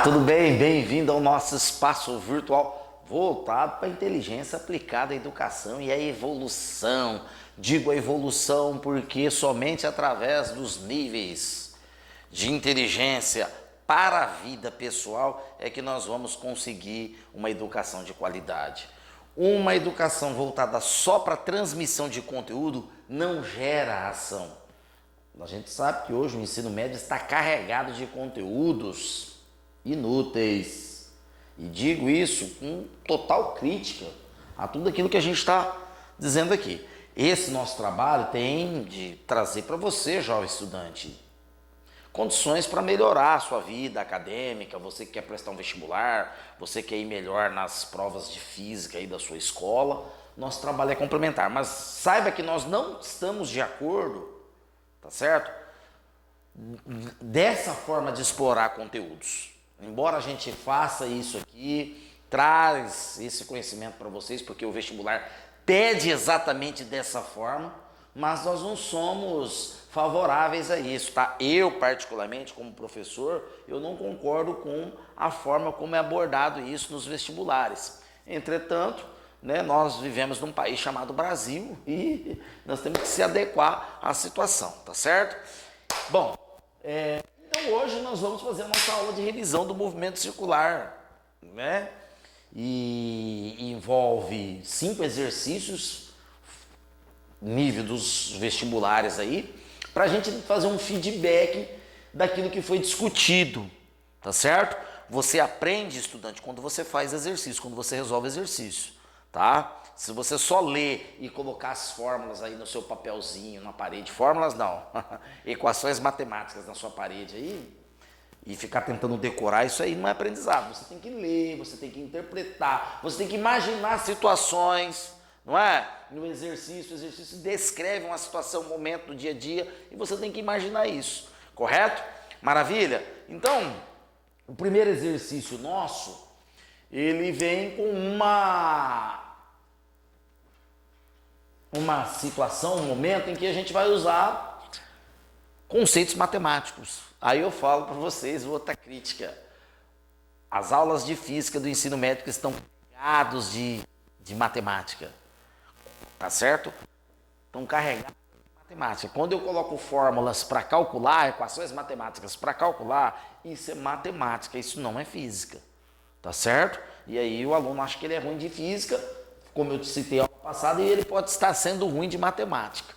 tudo bem? Bem-vindo ao nosso espaço virtual voltado para a inteligência aplicada à educação e à evolução. Digo a evolução porque somente através dos níveis de inteligência para a vida pessoal é que nós vamos conseguir uma educação de qualidade. Uma educação voltada só para transmissão de conteúdo não gera ação. A gente sabe que hoje o ensino médio está carregado de conteúdos inúteis. E digo isso com total crítica a tudo aquilo que a gente está dizendo aqui. Esse nosso trabalho tem de trazer para você, jovem estudante, condições para melhorar a sua vida acadêmica, você que quer prestar um vestibular, você quer ir melhor nas provas de física aí da sua escola. Nosso trabalho é complementar, mas saiba que nós não estamos de acordo, tá certo? Dessa forma de explorar conteúdos. Embora a gente faça isso aqui, traz esse conhecimento para vocês, porque o vestibular pede exatamente dessa forma, mas nós não somos favoráveis a isso, tá? Eu, particularmente, como professor, eu não concordo com a forma como é abordado isso nos vestibulares. Entretanto, nós vivemos num país chamado Brasil e nós temos que se adequar à situação, tá certo? Bom, então hoje nós vamos fazer a nossa aula de revisão do movimento circular, né? E envolve 5 exercícios, nível dos vestibulares aí, para a gente fazer um feedback daquilo que foi discutido, tá certo? Você aprende, estudante, quando você faz exercício, quando você resolve exercício, tá? Se você só ler e colocar as fórmulas aí no seu papelzinho, na parede, fórmulas não, equações matemáticas na sua parede aí, e ficar tentando decorar, isso aí não é aprendizado. Você tem que ler, você tem que interpretar, você tem que imaginar situações, não é? No exercício, o exercício descreve uma situação, um momento do dia a dia, e você tem que imaginar isso, correto? Maravilha? Então, o primeiro exercício nosso, ele vem com uma situação, um momento em que a gente vai usar conceitos matemáticos. Aí eu falo para vocês outra crítica. As aulas de física do ensino médio estão carregados de matemática. Tá certo? Estão carregados de matemática. Quando eu coloco fórmulas para calcular, equações matemáticas para calcular, isso é matemática, isso não é física. Tá certo? E aí o aluno acha que ele é ruim de física, como eu te citei ano passado, e ele pode estar sendo ruim de matemática,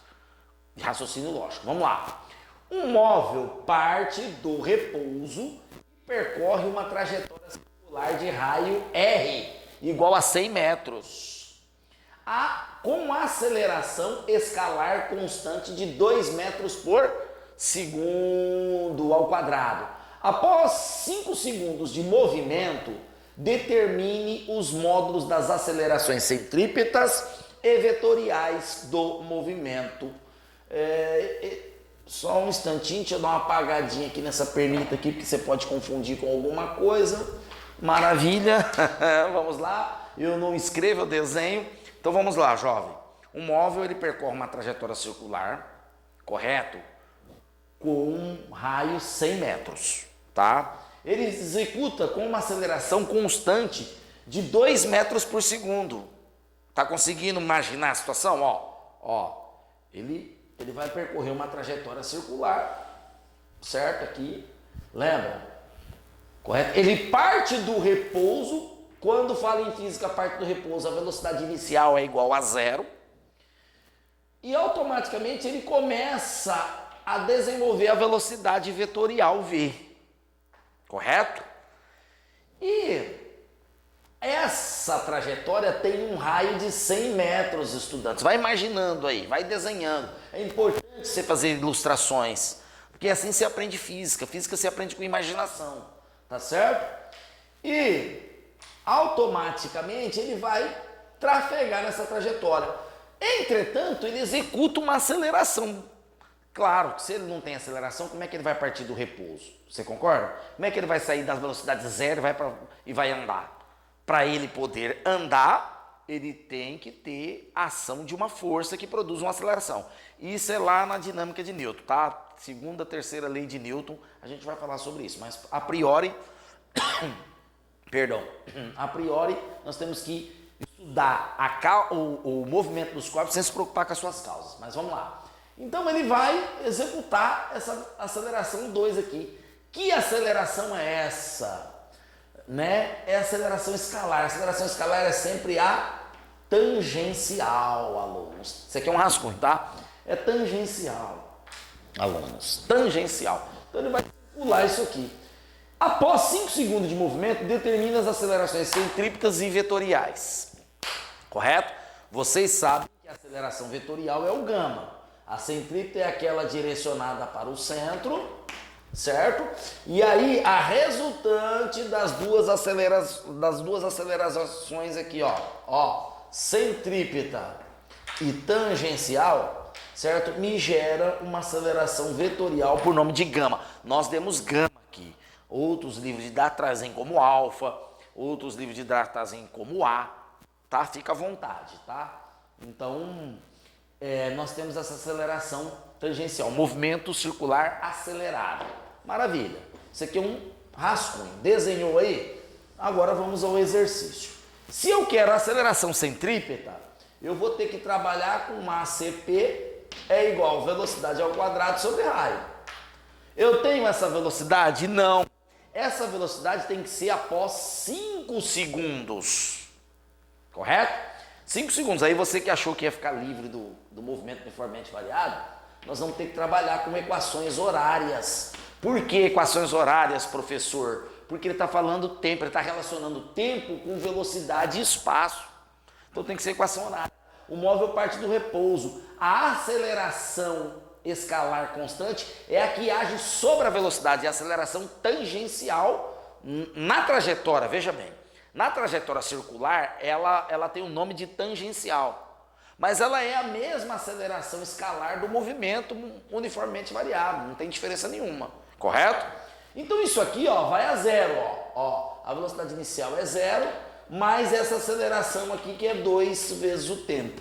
de raciocínio lógico. Vamos lá. Um móvel parte do repouso e percorre uma trajetória circular de raio R, igual a 100 metros, com aceleração escalar constante de 2 metros por segundo ao quadrado. Após 5 segundos de movimento, determine os módulos das acelerações centrípetas e vetoriais do movimento. Só um instantinho, deixa eu dar uma apagadinha aqui nessa pernita aqui, porque você pode confundir com alguma coisa. Maravilha, vamos lá. Eu não escrevo, eu desenho. Então vamos lá, jovem. Um móvel, ele percorre uma trajetória circular, correto? Com um raio 100 metros, tá? Ele executa com uma aceleração constante de 2 metros por segundo. Tá conseguindo imaginar a situação? Ele vai percorrer uma trajetória circular, certo? Aqui, lembra? Correto? Ele parte do repouso. Quando fala em física, parte do repouso, a velocidade inicial é igual a 0. E automaticamente ele começa a desenvolver a velocidade vetorial V. Correto? E essa trajetória tem um raio de 100 metros, estudantes. Vai imaginando aí, vai desenhando. É importante você fazer ilustrações, porque assim você aprende física. Física você aprende com imaginação, tá certo? E automaticamente ele vai trafegar nessa trajetória. Entretanto, ele executa uma aceleração. Claro que se ele não tem aceleração, como é que ele vai partir do repouso? Você concorda? Como é que ele vai sair das velocidades zero e vai andar? Para ele poder andar, ele tem que ter ação de uma força que produz uma aceleração. Isso é lá na dinâmica de Newton, tá? Segunda, terceira lei de Newton, a gente vai falar sobre isso. Mas a priori, Perdão, a priori nós temos que estudar o movimento dos corpos sem se preocupar com as suas causas. Mas vamos lá. Então ele vai executar essa aceleração 2 aqui. Que aceleração é essa? Né? É a aceleração escalar. A aceleração escalar é sempre a tangencial, alunos. Isso aqui é um rascunho, tá? É tangencial, alunos. Tangencial. Então ele vai pular isso aqui. Após 5 segundos de movimento, determina as acelerações centrípetas e vetoriais. Correto? Vocês sabem que a aceleração vetorial é o gama. A centrípeta é aquela direcionada para o centro, certo? E aí a resultante das duas acelerações aqui, ó, centrípeta e tangencial, certo? Me gera uma aceleração vetorial por nome de gama. Nós demos gama aqui. Outros livros de Dirac trazem como alfa, outros livros de Dirac trazem como A, tá? Fica à vontade, tá? Então, nós temos essa aceleração tangencial, movimento circular acelerado. Maravilha. Isso aqui é um rascunho. Desenhou aí? Agora vamos ao exercício. Se eu quero aceleração centrípeta, eu vou ter que trabalhar com uma ACP é igual velocidade ao quadrado sobre raio. Eu tenho essa velocidade? Não. Essa velocidade tem que ser após 5 segundos. Correto? 5 segundos. Aí você que achou que ia ficar livre do movimento uniformemente variado, nós vamos ter que trabalhar com equações horárias. Por que equações horárias, professor? Porque ele está falando tempo, ele está relacionando tempo com velocidade e espaço. Então tem que ser equação horária. O móvel parte do repouso. A aceleração escalar constante é a que age sobre a velocidade. E a aceleração tangencial na trajetória, veja bem, na trajetória circular, ela tem o nome de tangencial. Mas ela é a mesma aceleração escalar do movimento uniformemente variado, não tem diferença nenhuma, correto? Então isso aqui, ó, vai a zero, ó, a velocidade inicial é zero, mais essa aceleração aqui que é 2 vezes o tempo.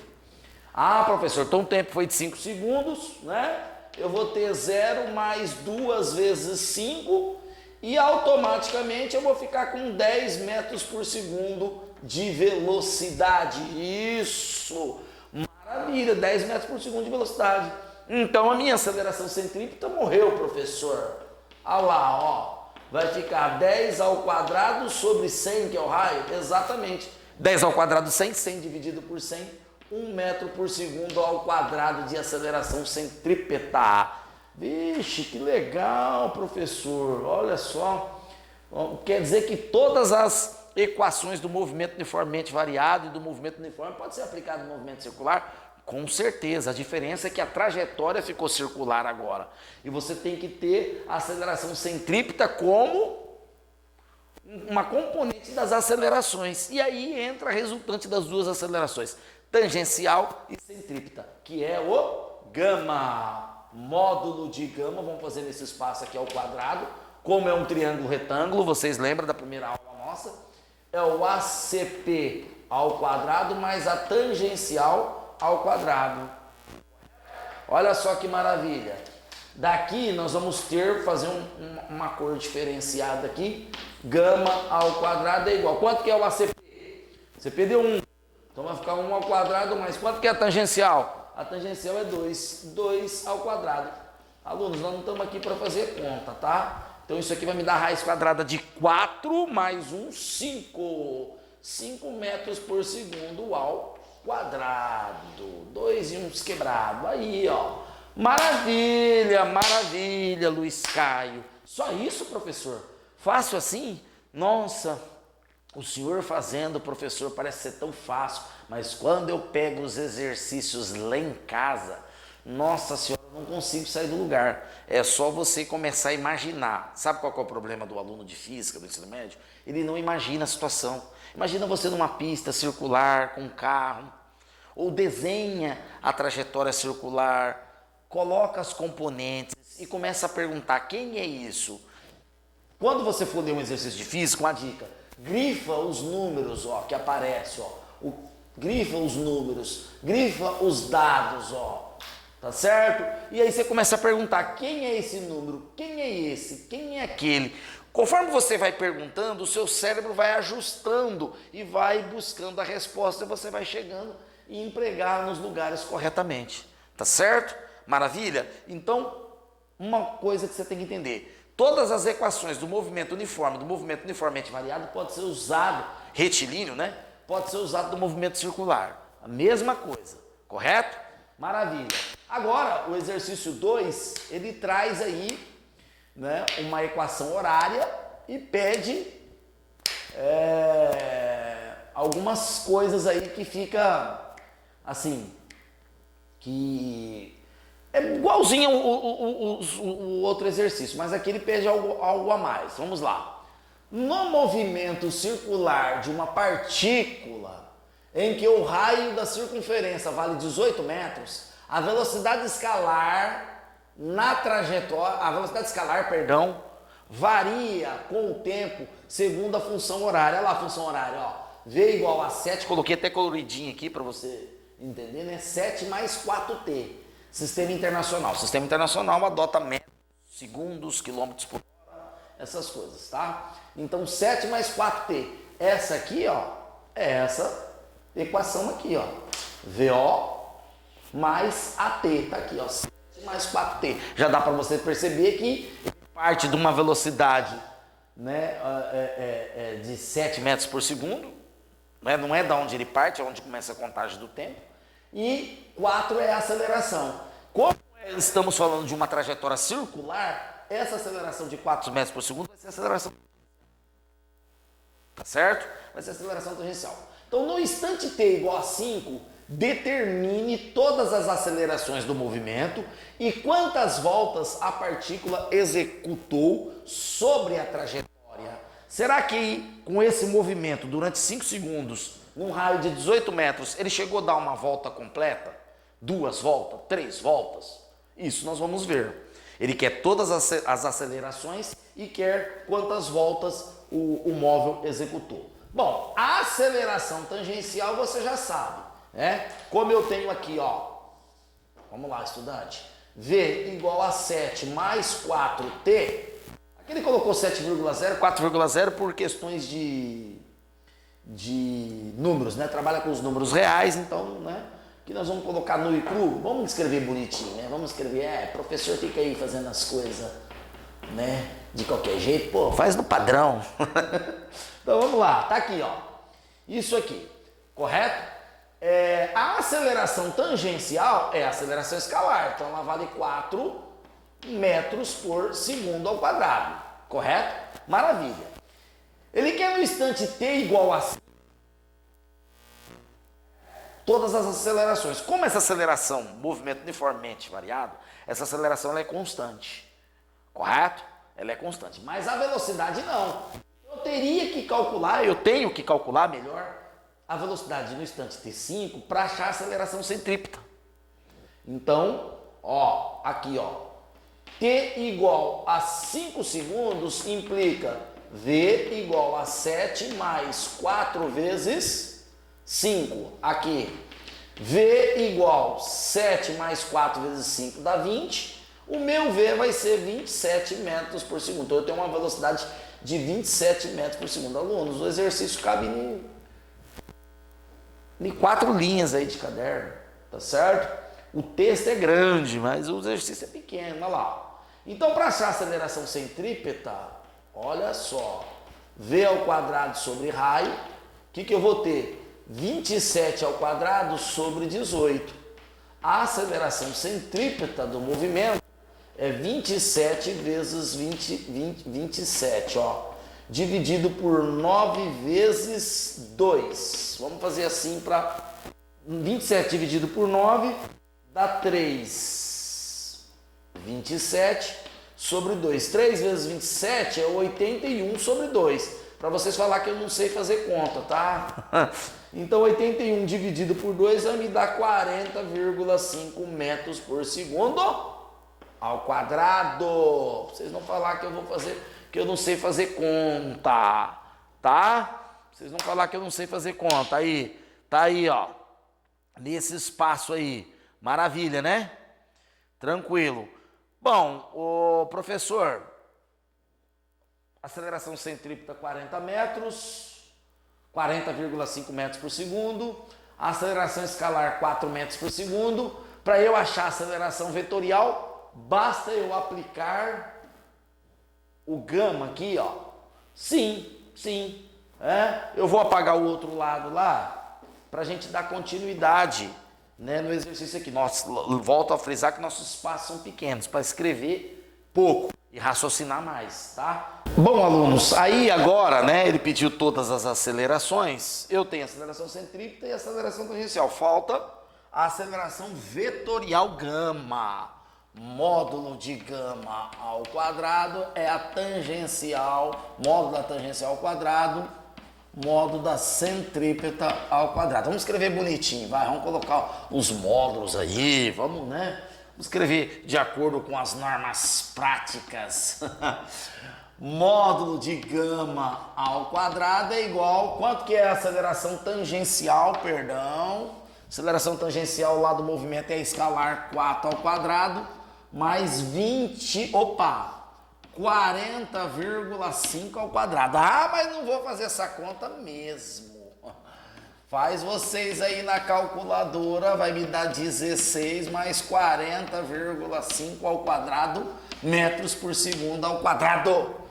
Ah, professor, então o tempo foi de 5 segundos, né? Eu vou ter 0 mais 2 vezes 5 e automaticamente eu vou ficar com 10 metros por segundo de velocidade. Isso! Maravilha, 10 metros por segundo de velocidade. Então a minha aceleração centrípeta morreu, professor. Olha lá, ó. Vai ficar 10 ao quadrado sobre 100, que é o raio? Exatamente. 10 ao quadrado 100, 100 dividido por 100, 1 metro por segundo ao quadrado de aceleração centrípeta. Vixe, que legal, professor. Olha só. Quer dizer que todas as equações do movimento uniformemente variado e do movimento uniforme podem ser aplicadas no movimento circular? Com certeza, a diferença é que a trajetória ficou circular agora. E você tem que ter a aceleração centrípeta como uma componente das acelerações. E aí entra a resultante das duas acelerações, tangencial e centrípeta, que é o gama. Módulo de gama, vamos fazer nesse espaço aqui ao quadrado. Como é um triângulo retângulo, vocês lembram da primeira aula nossa? É o ACP ao quadrado mais a tangencial ao quadrado. Olha só que maravilha. Daqui nós vamos fazer uma cor diferenciada aqui. Gama ao quadrado é igual. Quanto que é o ACP? ACP deu 1. Então vai ficar 1 ao quadrado mais. Quanto que é a tangencial? A tangencial é 2. 2 ao quadrado. Alunos, nós não estamos aqui para fazer conta, tá? Então isso aqui vai me dar raiz quadrada de 4 mais 1, 5. 5 metros por segundo ao quadrado. 2 e 1 quebrado. Aí, ó. Maravilha, maravilha, Luiz Caio. Só isso, professor? Fácil assim? Nossa, o senhor fazendo, professor, parece ser tão fácil. Mas quando eu pego os exercícios lá em casa, nossa senhora, eu não consigo sair do lugar. É só você começar a imaginar. Sabe qual que é o problema do aluno de física do ensino médio? Ele não imagina a situação. Imagina você numa pista circular com um carro, ou desenha a trajetória circular, coloca as componentes e começa a perguntar quem é isso. Quando você for ler um exercício de física, uma dica, grifa os números, ó, que aparece, ó. Grifa os números, grifa os dados, ó. Tá certo? E aí você começa a perguntar, quem é esse número? Quem é esse? Quem é aquele? Conforme você vai perguntando, o seu cérebro vai ajustando e vai buscando a resposta e você vai chegando e empregar nos lugares corretamente. Tá certo? Maravilha? Então, uma coisa que você tem que entender. Todas as equações do movimento uniforme, do movimento uniformemente variado, pode ser usado, retilíneo, né? Pode ser usado do movimento circular. A mesma coisa, correto? Maravilha. Agora, o exercício 2, ele traz aí, né, uma equação horária e pede algumas coisas aí que fica assim, que é igualzinho o outro exercício, mas aqui ele pede algo a mais. Vamos lá. No movimento circular de uma partícula em que o raio da circunferência vale 18 metros, a velocidade escalar na trajetória, varia com o tempo segundo a função horária. Olha lá a função horária, ó. V igual a 7, coloquei até coloridinho aqui para você entender, né? 7 mais 4t. Sistema internacional. O sistema internacional adota metros, segundos, quilômetros por hora, essas coisas, tá? Então 7 mais 4t. Essa aqui, ó, é essa equação aqui, ó. VO mais AT, tá aqui, ó. 7 mais 4t. Já dá para você perceber que parte de uma velocidade, né, de 7 metros por segundo, né? Não é da onde ele parte, é onde começa a contagem do tempo. E 4 é a aceleração. Como estamos falando de uma trajetória circular, essa aceleração de 4 metros por segundo vai ser a aceleração. Tá certo? Vai ser a aceleração tangencial. Então, no instante t igual a 5, determine todas as acelerações do movimento e quantas voltas a partícula executou sobre a trajetória. Será que com esse movimento durante 5 segundos, num raio de 18 metros, ele chegou a dar uma volta completa? 2 voltas? 3 voltas? Isso nós vamos ver. Ele quer todas as acelerações e quer quantas voltas o móvel executou. Bom, a aceleração tangencial você já sabe, né? Como eu tenho aqui, ó, vamos lá, estudante, V igual a 7 mais 4t, aqui ele colocou 7,0, 4,0 por questões de números, né? Trabalha com os números reais, então, né? Que nós vamos colocar nu e cru, vamos escrever bonitinho, né? Vamos escrever, professor fica aí fazendo as coisas, né? De qualquer jeito, pô, faz no padrão. Então vamos lá, tá aqui, ó. Isso aqui, correto? A aceleração tangencial é a aceleração escalar, então ela vale 4 metros por segundo ao quadrado, correto? Maravilha. Ele quer no instante t igual a 5 todas as acelerações. Como essa aceleração, movimento uniformemente variado, essa aceleração ela é constante, correto? Ela é constante, mas a velocidade não. Eu tenho que calcular melhor a velocidade no instante t5 para achar a aceleração centrípeta. Então, ó, aqui, ó, t igual a 5 segundos implica V igual a 7 mais 4 vezes 5. Aqui, V igual 7 mais 4 vezes 5 dá 20. O meu V vai ser 27 metros por segundo. Então, eu tenho uma velocidade de 27 metros por segundo. Alunos, o exercício cabe em 4 linhas aí de caderno, tá certo? O texto é grande, mas o exercício é pequeno, olha lá. Então, para achar a aceleração centrípeta, olha só, V ao quadrado sobre raio, o que eu vou ter? 27 ao quadrado sobre 18. A aceleração centrípeta do movimento é 27 vezes 27, ó, dividido por 9 vezes 2. Vamos fazer assim para 27 dividido por 9 dá 3. 27 sobre 2. 3 vezes 27 é 81 sobre 2. Para vocês falar que eu não sei fazer conta, tá? Então 81 dividido por 2 vai me dar 40,5 metros por segundo ao quadrado. Vocês não falar que eu vou fazer, que eu não sei fazer conta, tá? Vocês não falar que eu não sei fazer conta. Aí, tá aí, ó, nesse espaço aí. Maravilha, né? Tranquilo. Bom, o professor, aceleração centrípeta 40 metros, 40,5 metros por segundo, a aceleração escalar 4 metros por segundo. Para eu achar a aceleração vetorial, basta eu aplicar o gama aqui, ó. Sim. Eu vou apagar o outro lado lá para a gente dar continuidade, né, no exercício aqui. Nós volto a frisar que nossos espaços são pequenos para escrever pouco e raciocinar mais, tá? Bom, alunos, aí agora, né, ele pediu todas as acelerações. Eu tenho aceleração centrípeta e aceleração tangencial. Falta a aceleração vetorial gama. Módulo de gama ao quadrado é a tangencial, módulo da tangencial ao quadrado, módulo da centrípeta ao quadrado. Vamos escrever bonitinho, vai, vamos colocar os módulos aí, vamos, né? Vamos escrever de acordo com as normas práticas. Módulo de gama ao quadrado é igual, quanto que é a aceleração tangencial, aceleração tangencial lá do movimento é escalar 4 ao quadrado, mais 40,5 ao quadrado. Ah, mas não vou fazer essa conta mesmo. Faz vocês aí na calculadora, vai me dar 16 mais 40,5 ao quadrado, metros por segundo ao quadrado.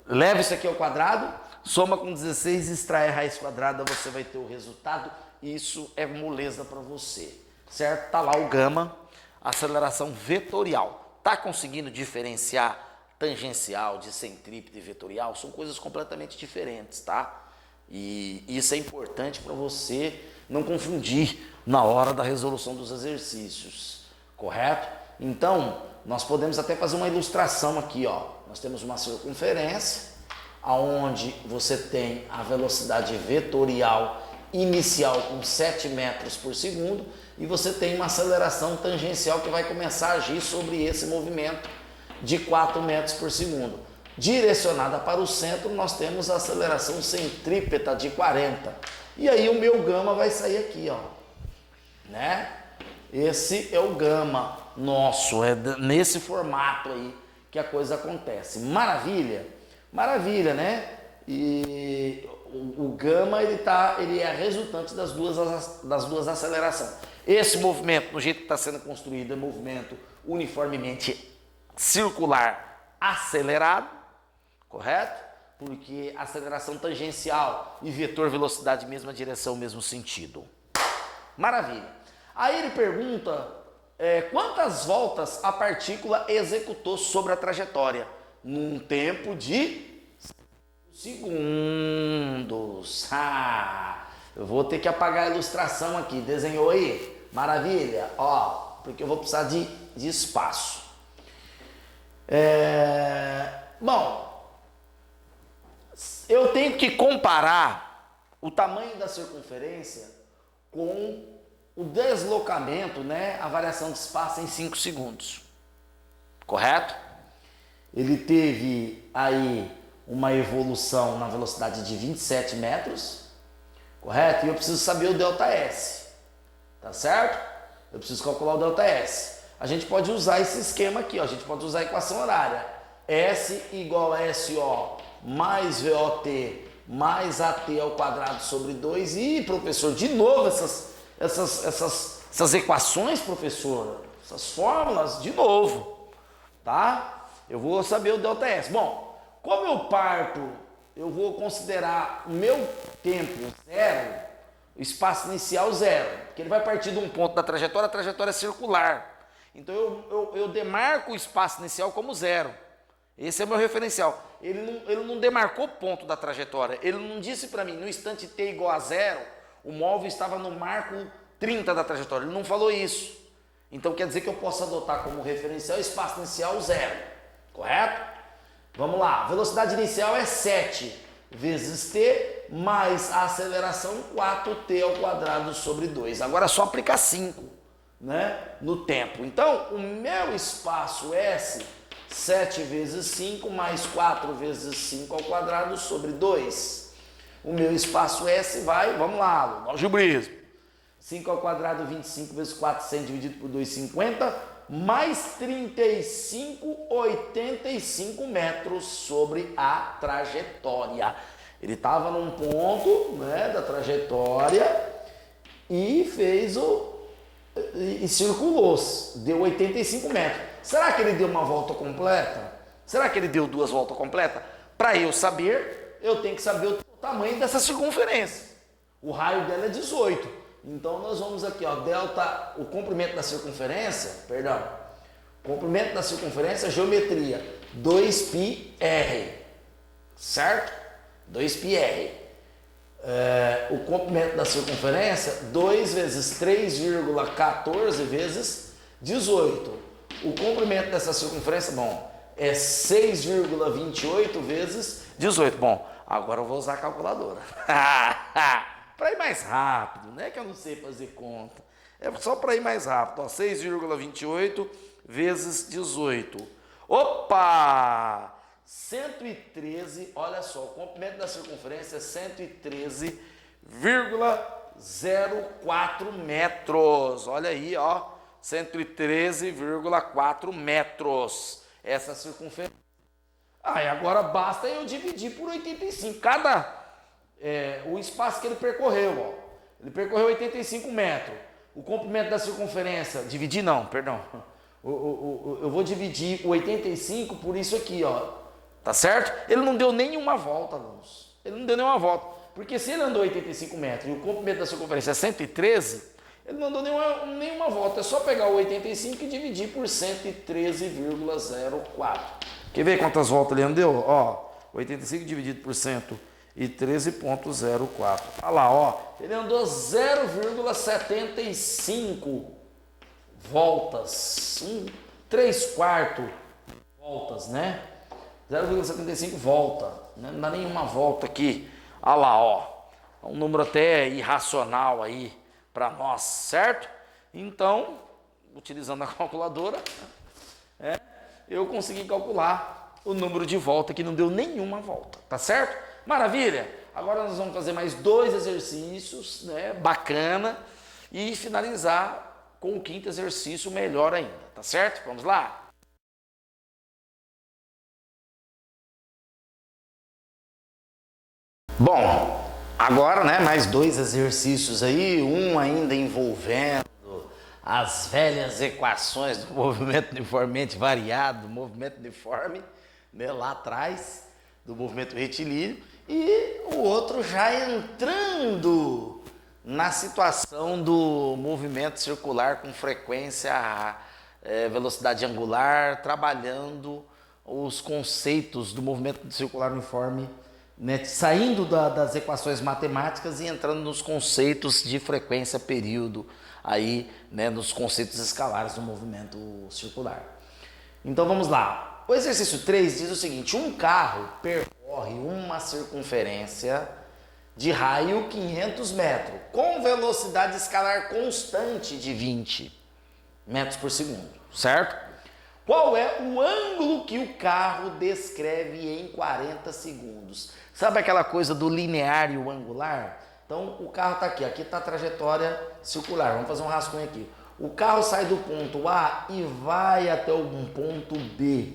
Leva isso aqui ao quadrado, soma com 16, extrai a raiz quadrada, você vai ter o resultado. Isso é moleza para você, certo? Tá lá o gama, aceleração vetorial. Tá conseguindo diferenciar tangencial de centrípeta e vetorial? São coisas completamente diferentes, tá? E isso é importante para você não confundir na hora da resolução dos exercícios, correto? Então, nós podemos até fazer uma ilustração aqui, ó. Nós temos uma circunferência, aonde você tem a velocidade vetorial inicial com 7 metros por segundo e você tem uma aceleração tangencial que vai começar a agir sobre esse movimento de 4 metros por segundo. Direcionada para o centro, nós temos a aceleração centrípeta de 40. E aí o meu gama vai sair aqui, ó, né? Esse é o gama nosso, é nesse formato aí que a coisa acontece. Maravilha? Maravilha, né? E o gama ele é resultante das duas acelerações. Esse movimento, no jeito que está sendo construído, é movimento uniformemente circular acelerado, correto? Porque aceleração tangencial e vetor velocidade, mesma direção, mesmo sentido. Maravilha. Aí ele pergunta quantas voltas a partícula executou sobre a trajetória num tempo de segundos. Eu vou ter que apagar a ilustração aqui. Desenhou aí? Maravilha. Ó, porque eu vou precisar de espaço. Bom, eu tenho que comparar o tamanho da circunferência com o deslocamento, né? A variação de espaço em 5 segundos. Correto? Ele teve aí uma evolução na velocidade de 27 metros, correto? E eu preciso saber o ΔS, tá certo? Eu preciso calcular o ΔS. A gente pode usar esse esquema aqui, ó. A gente pode usar a equação horária. S igual a SO mais VOT mais AT ao quadrado sobre 2. Ih, professor, de novo essas equações, professor, essas fórmulas, de novo, tá? Eu vou saber o ΔS. Bom, como eu parto, eu vou considerar o meu tempo zero, o espaço inicial zero, porque ele vai partir de um ponto da trajetória, a trajetória é circular. Então eu demarco o espaço inicial como zero. Esse é o meu referencial. Ele não demarcou o ponto da trajetória. Ele não disse para mim, no instante t igual a zero, o móvel estava no marco 30 da trajetória. Ele não falou isso. Então quer dizer que eu posso adotar como referencial o espaço inicial zero. Correto? Vamos lá. Velocidade inicial é 7 vezes t mais a aceleração 4t ao quadrado sobre 2. Agora é só aplicar 5, né, no tempo. Então o meu espaço S, 7 vezes 5 mais 4 vezes 5 ao quadrado sobre 2. O meu espaço S vai, vamos lá, algebrismo. 5 ao quadrado, 25 vezes 4, 100 dividido por 2, 50. mais 35,85 metros sobre a trajetória. Ele estava num ponto, né, da trajetória e fez e circulou, deu 85 metros. Será que ele deu uma volta completa? Será que ele deu 2 voltas completas? Para eu saber, eu tenho que saber o tamanho dessa circunferência. O raio dela é 18. Então nós vamos aqui, ó, delta, o comprimento da circunferência, comprimento da circunferência, geometria, 2πr, certo? 2πr. O comprimento da circunferência, 2 vezes 3,14 vezes 18. O comprimento dessa circunferência, bom, é 6,28 vezes 18. Bom, agora eu vou usar a calculadora. Para ir mais rápido, não é que eu não sei fazer conta. É só para ir mais rápido. 6,28 vezes 18. Opa! 113, olha só, o comprimento da circunferência é 113,04 metros. Olha aí, ó, 113,4 metros. Essa circunferência. E agora basta eu dividir por 85. O espaço que ele percorreu, ó. Ele percorreu 85 metros. O comprimento da circunferência, eu vou dividir o 85 por isso aqui, ó. Tá certo? Ele não deu nenhuma volta, alunos. Ele não deu nenhuma volta. Porque se ele andou 85 metros e o comprimento da circunferência é 113, ele não deu nenhuma volta. É só pegar o 85 e dividir por 113,04. Quer ver quantas voltas ele andou? Ó, 85 dividido por 113,04. Olha lá, ó. Ele andou 0,75 voltas. 3/4 voltas, né? 0,75 volta. Não dá nenhuma volta aqui. Olha lá, ó. Um número até irracional aí para nós, certo? Então, utilizando a calculadora, eu consegui calcular o número de volta que não deu nenhuma volta, tá certo? Maravilha! Agora nós vamos fazer mais 2 exercícios, né? Bacana, e finalizar com o 5º exercício melhor ainda, tá certo? Vamos lá? Bom, agora, né, mais 2 exercícios aí, um ainda envolvendo as velhas equações do movimento uniformemente variado, do movimento uniforme, né, lá atrás, do movimento retilíneo, e o outro já entrando na situação do movimento circular com frequência, velocidade angular, trabalhando os conceitos do movimento circular uniforme, né, saindo das equações matemáticas e entrando nos conceitos de frequência, período, aí, né, nos conceitos escalares do movimento circular. Então vamos lá. O exercício 3 diz o seguinte: um carro percorre uma circunferência de raio 500 metros com velocidade escalar constante de 20 metros por segundo, certo? Qual é o ângulo que o carro descreve em 40 segundos? Sabe aquela coisa do linear e o angular? Então, o carro está aqui está a trajetória circular. Vamos fazer um rascunho aqui. O carro sai do ponto A e vai até um ponto B,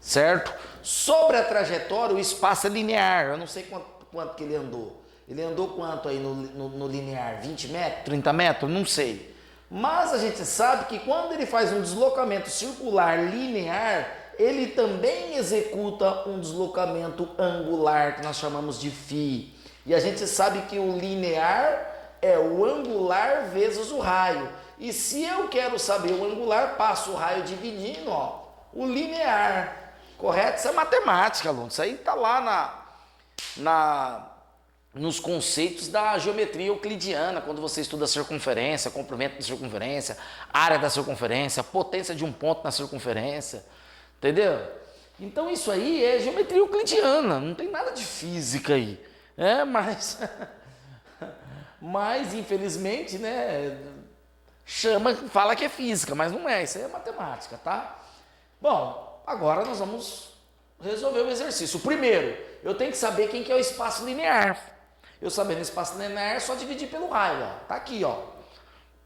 certo? Sobre a trajetória, o espaço é linear. Eu não sei quanto que ele andou. Ele andou quanto aí no linear? 20 metros? 30 metros? Não sei. Mas a gente sabe que quando ele faz um deslocamento circular linear, ele também executa um deslocamento angular, que nós chamamos de φ. E a gente sabe que o linear é o angular vezes o raio. E se eu quero saber o angular, passo o raio dividindo, ó, o linear. Correto? Isso é matemática, aluno. Isso aí está lá nos conceitos da geometria euclidiana, quando você estuda a circunferência, comprimento da circunferência, área da circunferência, potência de um ponto na circunferência, entendeu? Então isso aí é geometria euclidiana, não tem nada de física aí, mas infelizmente, né, fala que é física, mas não é, isso aí é matemática, tá? Bom, agora nós vamos resolver o exercício. Primeiro, eu tenho que saber quem que é o espaço linear. Eu sabendo o espaço linear, é só dividir pelo raio, ó. Tá aqui, ó.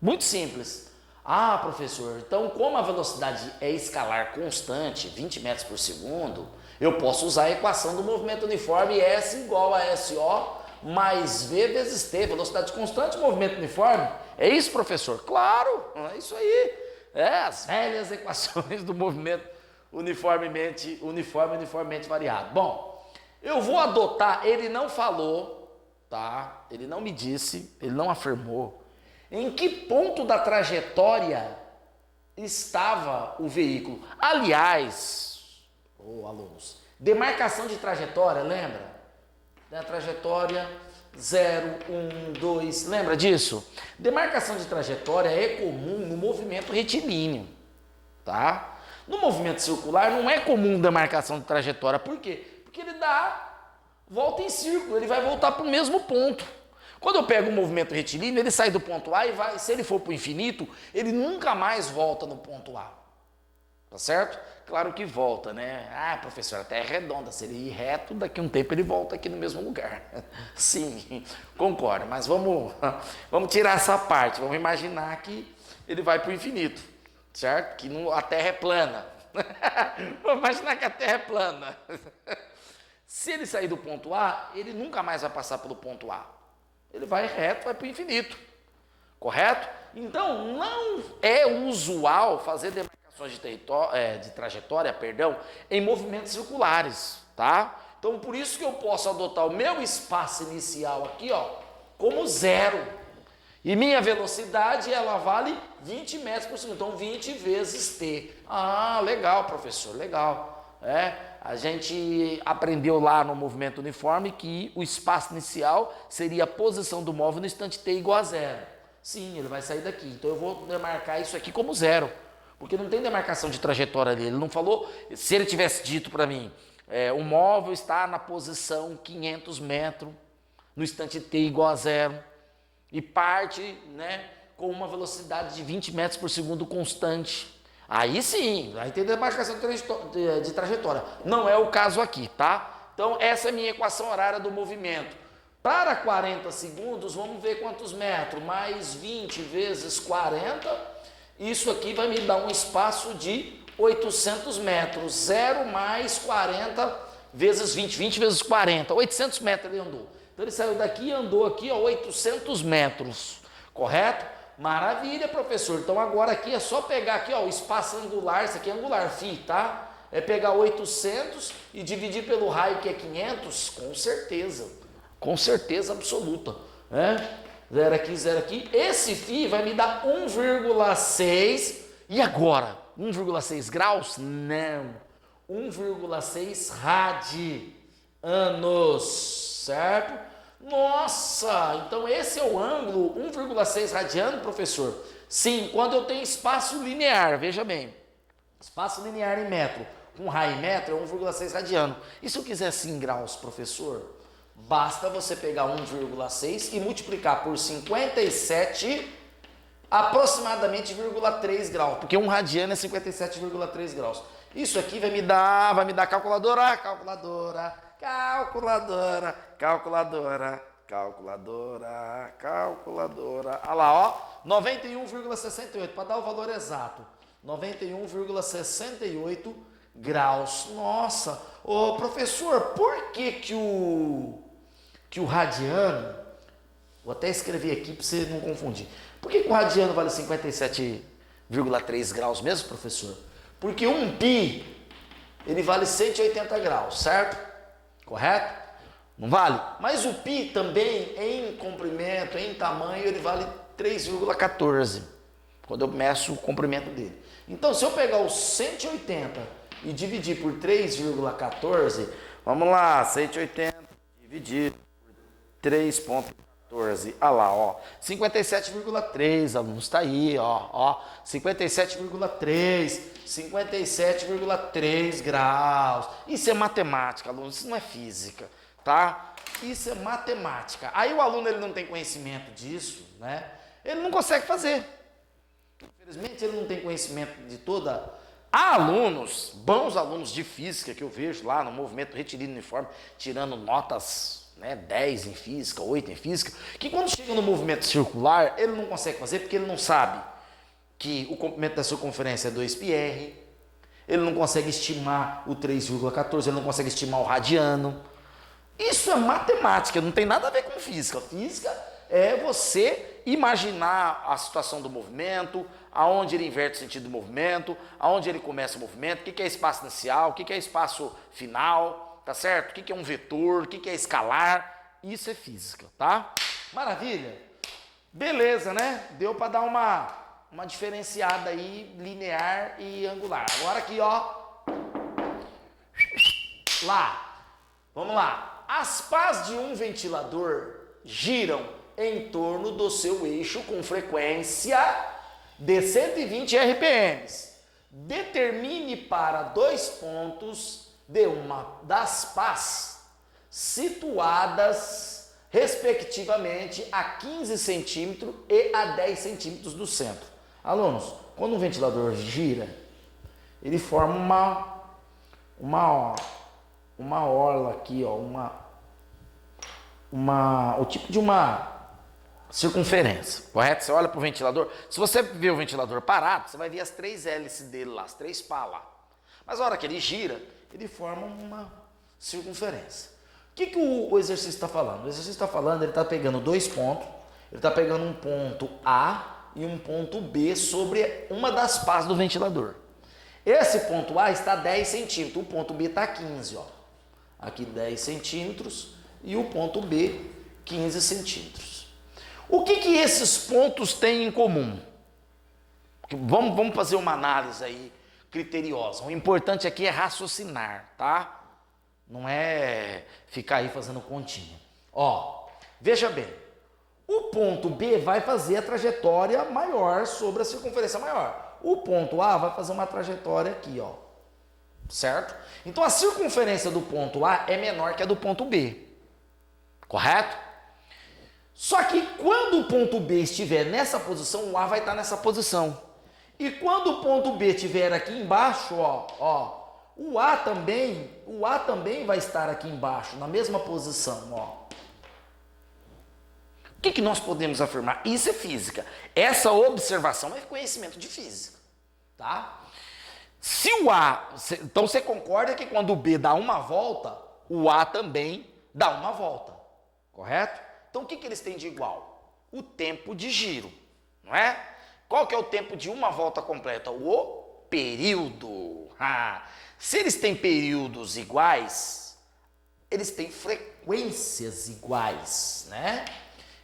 Muito simples. Ah, professor, então como a velocidade é escalar constante, 20 metros por segundo, eu posso usar a equação do movimento uniforme S igual a SO mais V vezes T, velocidade constante, movimento uniforme. É isso, professor? Claro, é isso aí. As velhas equações do movimento uniformemente variado. Bom, eu vou adotar, ele não falou, tá? Ele não me disse, ele não afirmou em que ponto da trajetória estava o veículo. Aliás, alunos, demarcação de trajetória, lembra? Da trajetória 0, 1, 2, lembra disso? Demarcação de trajetória é comum no movimento retilíneo, tá? No movimento circular não é comum demarcação de trajetória, por quê? Porque ele dá volta em círculo, ele vai voltar para o mesmo ponto. Quando eu pego um movimento retilíneo, ele sai do ponto A e vai, se ele for para o infinito, ele nunca mais volta no ponto A. Tá certo? Claro que volta, né? Ah, professor, a Terra é redonda, se ele ir reto, daqui a um tempo ele volta aqui no mesmo lugar. Sim, concordo, mas vamos tirar essa parte, vamos imaginar que ele vai para o infinito, certo? Que a Terra é plana. Vamos imaginar que a Terra é plana. Se ele sair do ponto A, ele nunca mais vai passar pelo ponto A. Ele vai reto, vai para o infinito. Correto? Então, não é usual fazer demarcações de trajetória, em movimentos circulares, tá? Então, por isso que eu posso adotar o meu espaço inicial aqui, como 0. E minha velocidade, ela vale 20 metros por segundo. Então, 20 vezes t. Ah, legal, professor, legal. A gente aprendeu lá no movimento uniforme que o espaço inicial seria a posição do móvel no instante t igual a 0. Sim, ele vai sair daqui. Então eu vou demarcar isso aqui como 0. Porque não tem demarcação de trajetória ali. Ele não falou, se ele tivesse dito para mim, o móvel está na posição 500 metros no instante t igual a 0 e parte, né, com uma velocidade de 20 metros por segundo constante. Aí sim, aí tem demarcação de trajetória. Não é o caso aqui, tá? Então, essa é a minha equação horária do movimento. Para 40 segundos, vamos ver quantos metros. Mais 20 vezes 40, isso aqui vai me dar um espaço de 800 metros. 0 mais 40 vezes 20, 20 vezes 40. 800 metros ele andou. Então, ele saiu daqui e andou aqui, 800 metros. Correto? Maravilha, professor. Então agora aqui é só pegar aqui, o espaço angular, isso aqui é angular, φ, tá? É pegar 800 e dividir pelo raio que é 500, com certeza absoluta, né? 0 aqui, 0 aqui. Esse φ vai me dar 1,6. E agora? 1,6 graus? Não. 1,6 radianos, certo? Nossa, então esse é o ângulo 1,6 radiano, professor? Sim, quando eu tenho espaço linear, veja bem, espaço linear em metro, com raio em metro é 1,6 radiano. E se eu quiser sim graus, professor? Basta você pegar 1,6 e multiplicar por 57, aproximadamente 0,3 graus, porque 1 radiano é 57,3 graus. Isso aqui vai me dar calculadora. Olha lá, 91,68, para dar o valor exato. 91,68 graus. Nossa, professor, por que o radiano, vou até escrever aqui para você não confundir. Por que o radiano vale 57,3 graus mesmo, professor? Porque um pi, ele vale 180 graus, certo? Correto? Não vale? Mas o π também, em comprimento, em tamanho, ele vale 3,14, quando eu meço o comprimento dele. Então, se eu pegar o 180 e dividir por 3,14, vamos lá, 180 dividir por 3,14, olha lá, 57,3, alunos, tá aí, 57,3 graus. Isso é matemática, alunos, isso não é física, tá? Isso é matemática. Aí o aluno, ele não tem conhecimento disso, né? Ele não consegue fazer. Infelizmente, ele não tem conhecimento de toda... Há alunos, bons alunos de física, que eu vejo lá no movimento retilíneo uniforme, tirando notas... 10 em física, 8 em física, que quando chega no movimento circular, ele não consegue fazer porque ele não sabe que o comprimento da circunferência é 2πr, ele não consegue estimar o 3,14, ele não consegue estimar o radiano. Isso é matemática, não tem nada a ver com física. Física é você imaginar a situação do movimento, aonde ele inverte o sentido do movimento, aonde ele começa o movimento, o que é espaço inicial, o que é espaço final, tá certo? O que é um vetor, o que é escalar. Isso é física, tá? Maravilha? Beleza, né? Deu para dar uma diferenciada aí, linear e angular. Agora aqui, ó. Lá. Vamos lá. As pás de um ventilador giram em torno do seu eixo com frequência de 120 RPMs. Determine para 2 pontos de uma das pás situadas respectivamente a 15 centímetros e a 10 centímetros do centro. Alunos, quando um ventilador gira, ele forma uma orla aqui, ó, o tipo de uma circunferência, correto? Você olha para o ventilador, se você vê o ventilador parado, você vai ver as 3 hélices dele lá, as 3 pás lá. Mas a hora que ele gira, ele forma uma circunferência. O que o exercício está falando? O exercício está falando, ele está pegando 2 pontos, ele está pegando um ponto A e um ponto B sobre uma das pás do ventilador. Esse ponto A está 10 centímetros, o ponto B está 15, ó. Aqui 10 centímetros e o ponto B 15 centímetros. O que esses pontos têm em comum? Vamos fazer uma análise aí criteriosa. O importante aqui é raciocinar, tá? Não é ficar aí fazendo continha. Ó, veja bem. O ponto B vai fazer a trajetória maior sobre a circunferência maior. O ponto A vai fazer uma trajetória aqui, ó. Certo? Então a circunferência do ponto A é menor que a do ponto B. Correto? Só que quando o ponto B estiver nessa posição, o A vai estar nessa posição. E quando o ponto B estiver aqui embaixo, ó, o A também vai estar aqui embaixo, na mesma posição, ó. O que nós podemos afirmar? Isso é física. Essa observação é conhecimento de física, tá? Se o A, então você concorda que quando o B dá uma volta, o A também dá uma volta, correto? Então o que eles têm de igual? O tempo de giro, não é? Qual que é o tempo de uma volta completa? O período. Se eles têm períodos iguais, eles têm frequências iguais, né?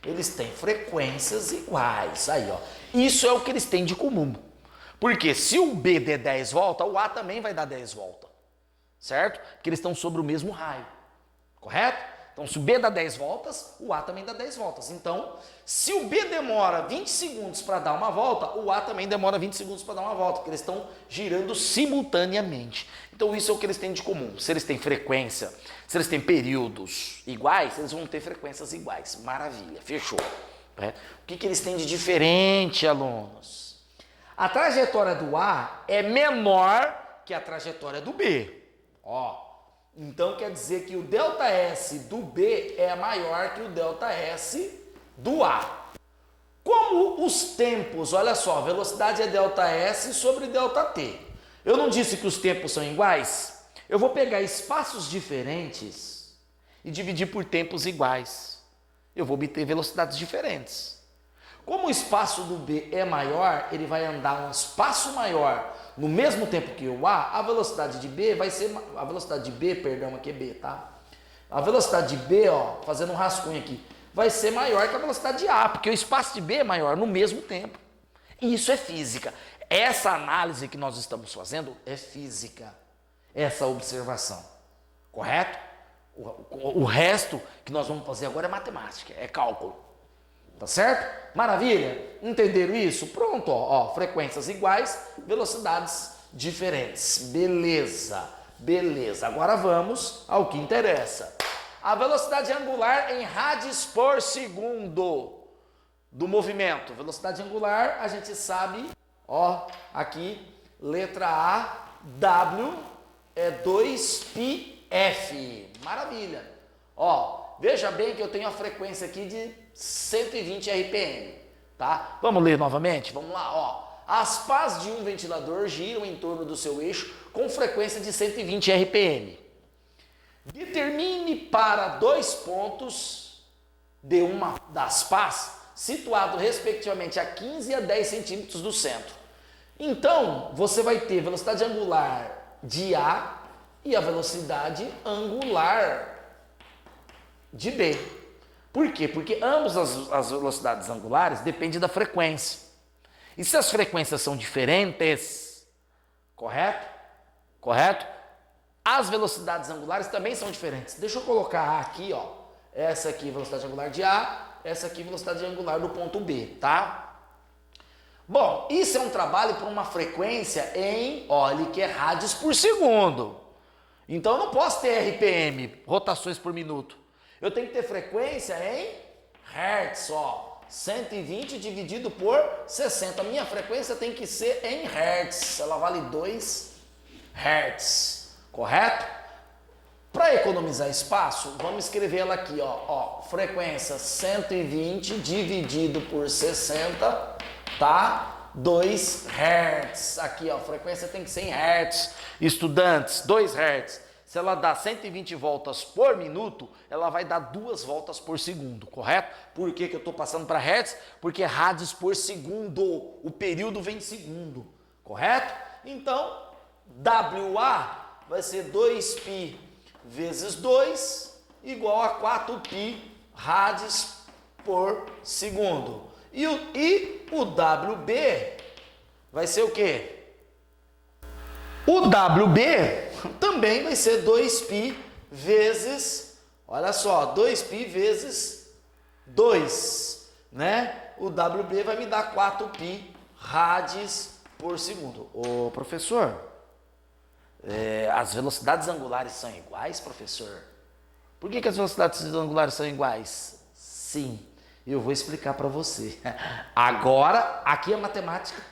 Eles têm frequências iguais. Aí, ó. Isso é o que eles têm de comum. Porque se o B der 10 voltas, o A também vai dar 10 voltas. Certo? Porque eles estão sobre o mesmo raio. Correto? Então, se o B dá 10 voltas, o A também dá 10 voltas. Então, se o B demora 20 segundos para dar uma volta, o A também demora 20 segundos para dar uma volta, porque eles estão girando simultaneamente. Então, isso é o que eles têm de comum. Se eles têm frequência, se eles têm períodos iguais, eles vão ter frequências iguais. Maravilha, fechou. O que eles têm de diferente, alunos? A trajetória do A é menor que a trajetória do B. Ó. Então quer dizer que o ΔS do B é maior que o ΔS do A. Como os tempos, olha só, a velocidade é ΔS sobre ΔT. Eu não disse que os tempos são iguais? Eu vou pegar espaços diferentes e dividir por tempos iguais. Eu vou obter velocidades diferentes. Como o espaço do B é maior, ele vai andar um espaço maior no mesmo tempo que o A, a velocidade de B vai ser, a velocidade de B, perdão, aqui é B, tá? A velocidade de B, ó, fazendo um rascunho aqui, vai ser maior que a velocidade de A, porque o espaço de B é maior no mesmo tempo. E isso é física. Essa análise que nós estamos fazendo é física. Essa observação. Correto? O resto que nós vamos fazer agora é matemática, é cálculo. Tá certo? Maravilha? Entenderam isso? Pronto, ó, frequências iguais, velocidades diferentes. Beleza, beleza. Agora vamos ao que interessa. A velocidade angular em rádios por segundo do movimento. Velocidade angular, a gente sabe, ó, aqui, letra A, W é 2πf. Maravilha. Ó, veja bem que eu tenho a frequência aqui de 120 RPM, tá? Vamos ler novamente? Vamos lá, ó. As pás de um ventilador giram em torno do seu eixo com frequência de 120 RPM. Determine para 2 pontos de uma das pás, situado respectivamente a 15 e a 10 centímetros do centro. Então, você vai ter velocidade angular de A e a velocidade angular de B. Por quê? Porque ambas as velocidades angulares dependem da frequência. E se as frequências são diferentes, correto? Correto? As velocidades angulares também são diferentes. Deixa eu colocar aqui, ó. Essa aqui velocidade angular de A, essa aqui velocidade angular do ponto B, tá? Bom, isso é um trabalho para uma frequência em, olha, que é rádios por segundo. Então eu não posso ter RPM, rotações por minuto. Eu tenho que ter frequência em hertz, ó. 120 dividido por 60. Minha frequência tem que ser em hertz. Ela vale 2 hertz, correto? Para economizar espaço, vamos escrever ela aqui, ó. Frequência 120 dividido por 60, tá? 2 hertz. Aqui, ó, frequência tem que ser em hertz. Estudantes, 2 hertz. Se ela dá 120 voltas por minuto, ela vai dar 2 voltas por segundo, correto? Por que eu estou passando para hertz? Porque é rádios por segundo, o período vem em segundo, correto? Então, WA vai ser 2π vezes 2 igual a 4π rádios por segundo. E o WB vai ser o quê? O WB também vai ser 2π vezes, olha só, 2π vezes 2, né? O WB vai me dar 4π rádios por segundo. Ô, professor, as velocidades angulares são iguais, professor? Por que as velocidades angulares são iguais? Sim, eu vou explicar para você. Agora, aqui é matemática.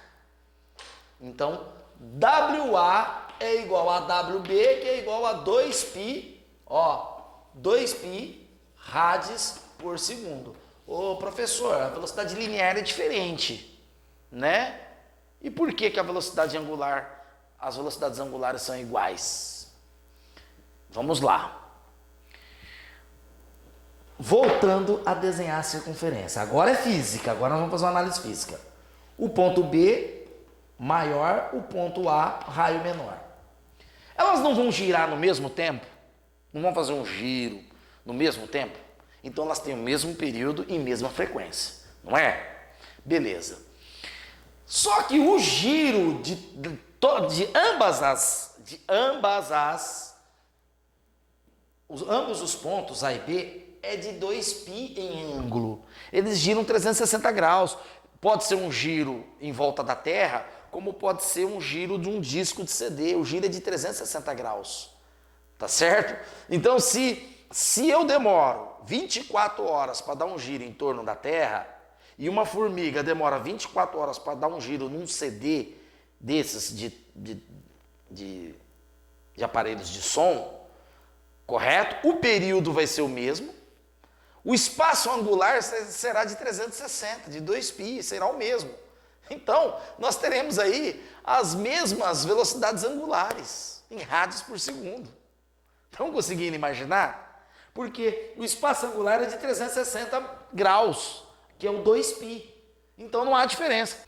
Então, WA é igual a WB, que é igual a 2π, ó, 2π rádios por segundo. Ô, professor, a velocidade linear é diferente, né? E por que a velocidade angular, as velocidades angulares são iguais? Vamos lá. Voltando a desenhar a circunferência. Agora é física, agora nós vamos fazer uma análise física. O ponto B maior, o ponto A, raio menor. Elas não vão girar no mesmo tempo? Não vão fazer um giro no mesmo tempo? Então elas têm o mesmo período e mesma frequência, não é? Beleza. Só que o giro de ambos os pontos A e B é de 2π em ângulo. Eles giram 360 graus. Pode ser um giro em volta da Terra, como pode ser um giro de um disco de CD. O giro é de 360 graus. Tá certo? Então, se eu demoro 24 horas para dar um giro em torno da Terra, e uma formiga demora 24 horas para dar um giro num CD desses de aparelhos de som, correto? O período vai ser o mesmo. O espaço angular será de 360, de 2π, será o mesmo. Então, nós teremos aí as mesmas velocidades angulares em rádios por segundo. Estão conseguindo imaginar? Porque o espaço angular é de 360 graus, que é o 2π. Então, não há diferença.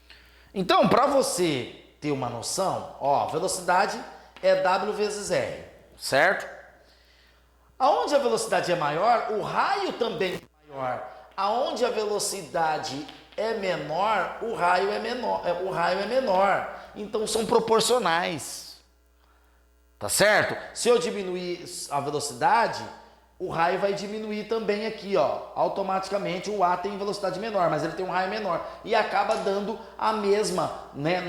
Então, para você ter uma noção, ó, velocidade é W vezes R, certo? Aonde a velocidade é maior, o raio também é maior. Aonde a velocidade é menor, o raio é menor. Então são proporcionais. Tá certo? Se eu diminuir a velocidade, o raio vai diminuir também aqui, ó. Automaticamente o A tem velocidade menor, mas ele tem um raio menor. E acaba dando a mesma, né?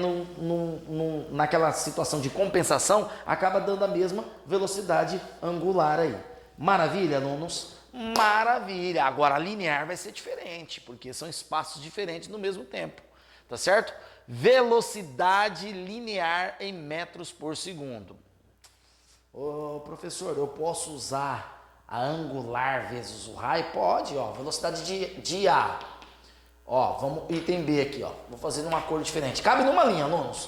Naquela situação de compensação, acaba dando a mesma velocidade angular aí. Maravilha, alunos? Maravilha! Agora a linear vai ser diferente, porque são espaços diferentes no mesmo tempo, tá certo? Velocidade linear em metros por segundo. Ô, professor, eu posso usar a angular vezes o raio? Pode, ó, velocidade de A. Ó, vamos, item B aqui, ó. Vou fazer numa cor diferente. Cabe numa linha, alunos.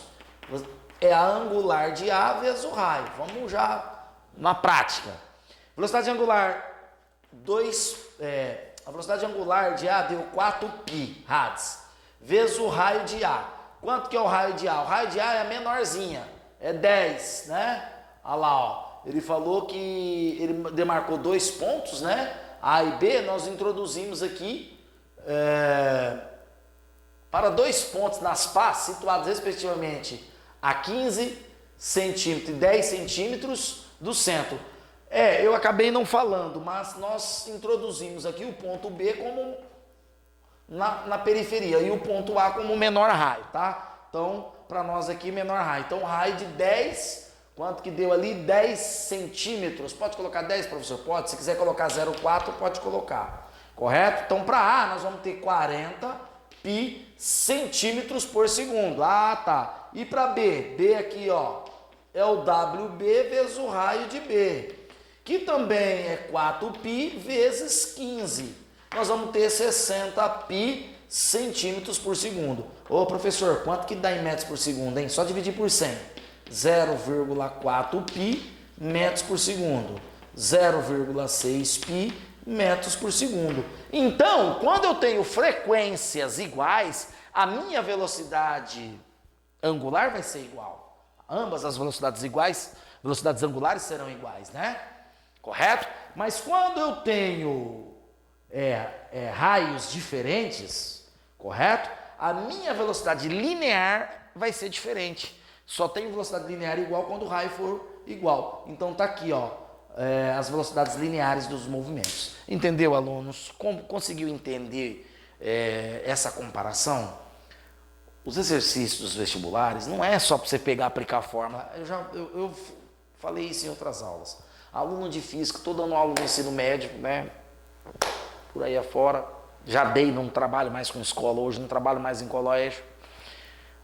É a angular de A vezes o raio. Vamos já na prática. Velocidade angular a velocidade angular de A deu 4π rads, vezes o raio de A. Quanto que é o raio de A? O raio de A é a menorzinha, é 10, né? Olha lá, ó. Ele falou que ele demarcou 2 pontos, né? A e B, nós introduzimos aqui para 2 pontos nas pás, situados respectivamente a 15 centímetros e 10 centímetros do centro. Eu acabei não falando, mas nós introduzimos aqui o ponto B como na periferia e o ponto A como menor raio, tá? Então, para nós aqui, menor raio. Então, raio de 10, quanto que deu ali? 10 centímetros. Pode colocar 10, professor? Pode. Se quiser colocar 0,4, pode colocar. Correto? Então, para A, nós vamos ter 40π centímetros por segundo. Ah, tá. E para B? B aqui, ó, é o WB vezes o raio de B, que também é 4π vezes 15. Nós vamos ter 60π centímetros por segundo. Ô, professor, quanto que dá em metros por segundo, hein? Só dividir por 100. 0,4π metros por segundo. 0,6π metros por segundo. Então, quando eu tenho frequências iguais, a minha velocidade angular vai ser igual. Ambas as velocidades iguais, velocidades angulares serão iguais, né? Correto? Mas quando eu tenho raios diferentes, correto? A minha velocidade linear vai ser diferente. Só tenho velocidade linear igual quando o raio for igual. Então tá aqui, ó, as velocidades lineares dos movimentos. Entendeu, alunos? Conseguiu entender essa comparação? Os exercícios dos vestibulares não é só para você pegar e aplicar a fórmula. Eu falei isso em outras aulas. Aluno de física, estou dando aula no ensino médio, né? Por aí afora. Já dei, não trabalho mais com escola hoje, não trabalho mais em colégio.